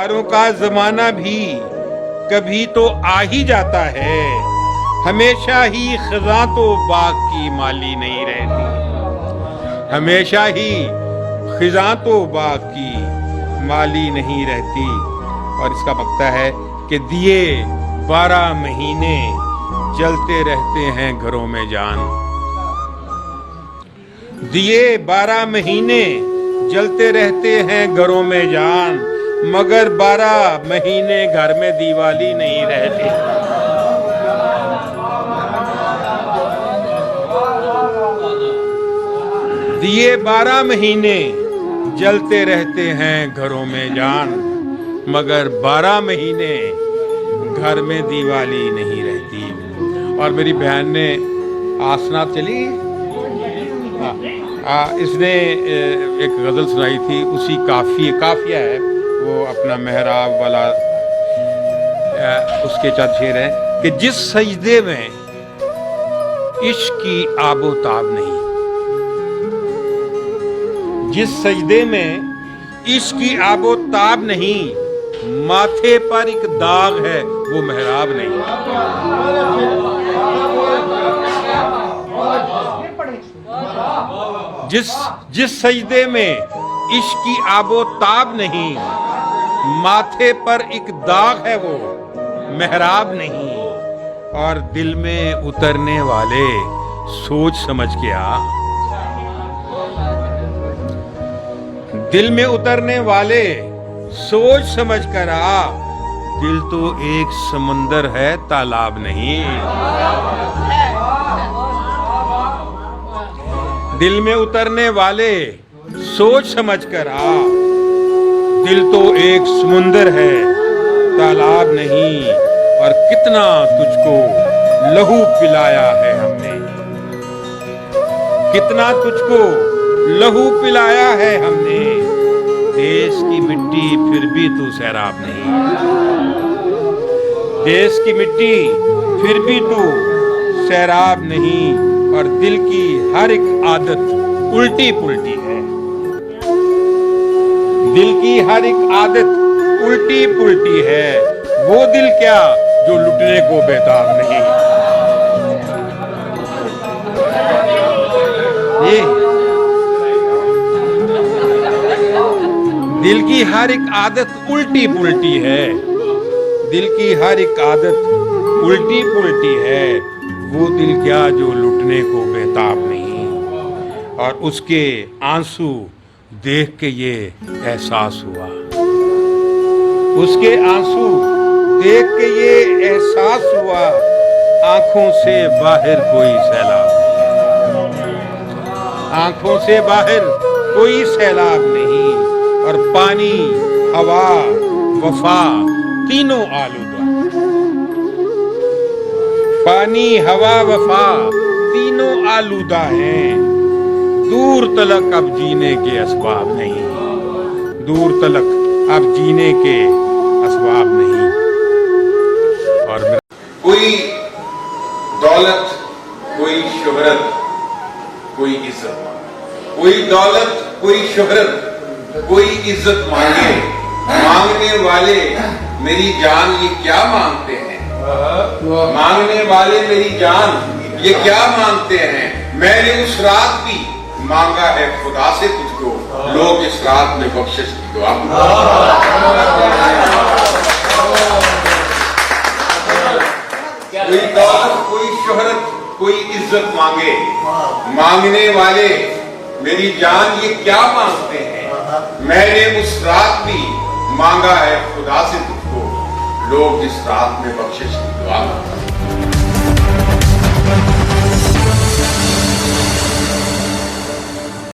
हारों का जमाना भी कभी तो आ ही जाता है, हमेशा ही खज़ां तो बाग की माली नहीं रहती, हमेशा ही खज़ां तो बाग की माली नहीं रहती। और इसका मकता है कि दिए 12 महीने जलते रहते हैं घरों में जान, दिए 12 महीने जलते रहते हैं घरों में जान, मगर 12 महीने घर में दिवाली नहीं रहती। दिए 12 महीने जलते रहते हैं घरों में जान, मगर 12 महीने घर में दिवाली नहीं रहती। और मेरी बहन ने आसना चली, इसने एक गज़ल सुनाई थी, उसी काफिया है वो, अपना मेहराब वाला, उसके चंद शेर है कि जिस सजदे में इश्क की आबोताब नहीं, जिस सजदे में इश्क की आबोताब नहीं, माथे पर एक दाग है वो मेहराब नहीं। जिस सजदे में इश्क की आबोताब नहीं, माथे पर एक दाग है वो मेहराब नहीं। और दिल में उतरने वाले सोच समझ के आ, दिल में उतरने वाले सोच समझ कर आ, दिल तो एक समंदर है तालाब नहीं। दिल में उतरने वाले सोच समझ कर आ, दिल तो एक समुंदर है तालाब नहीं। और कितना तुझको लहू पिलाया है हमने, कितना तुझको लहू पिलाया है हमने, देश की मिट्टी फिर भी तू सैराब नहीं। देश की मिट्टी फिर भी तू सैराब नहीं। और दिल की हर एक आदत उल्टी पुल्टी है, दिल की हर एक आदत उल्टी पुल्टी है। वो दिल क्या जो लुटने को बेताब नहीं। ये दिल की हर एक आदत उल्टी पुल्टी है, दिल की हर एक आदत उल्टी पुल्टी है। वो दिल क्या जो लुटने को बेताब नहीं। और उसके आंसू देख के ये एहसास हुआ, उसके आंसू देख के ये एहसास हुआ, आंखों से बाहर कोई सैलाब नहीं, आंखों से बाहर कोई सैलाब नहीं। और पानी, हवा, वफा तीनों आलूदा, पानी, हवा, वफा तीनों आलूदा हैं। दूर तलक अब जीने के असबाब नहीं, दूर तलक अब जीने के असबाब नहीं। और कोई दौलत, कोई शोहरत, कोई इज्जत, कोई दौलत, कोई शोहरत, कोई इज्जत मांगे, मांगने वाले मेरी जान ये क्या मांगते हैं, मांगने वाले मेरी जान ये क्या मांगते हैं। मैंने उस रात भी मांगा है खुदा से तुझको, लोग इस रात में बख्शिश की दुआ। कोई दौलत, कोई शोहरत, कोई इज्जत मांगे, मांगने वाले मेरी जान ये क्या मांगते हैं। मैंने उस रात भी मांगा है खुदा से तुझको, लोग इस रात में बख्शिश की दुआ।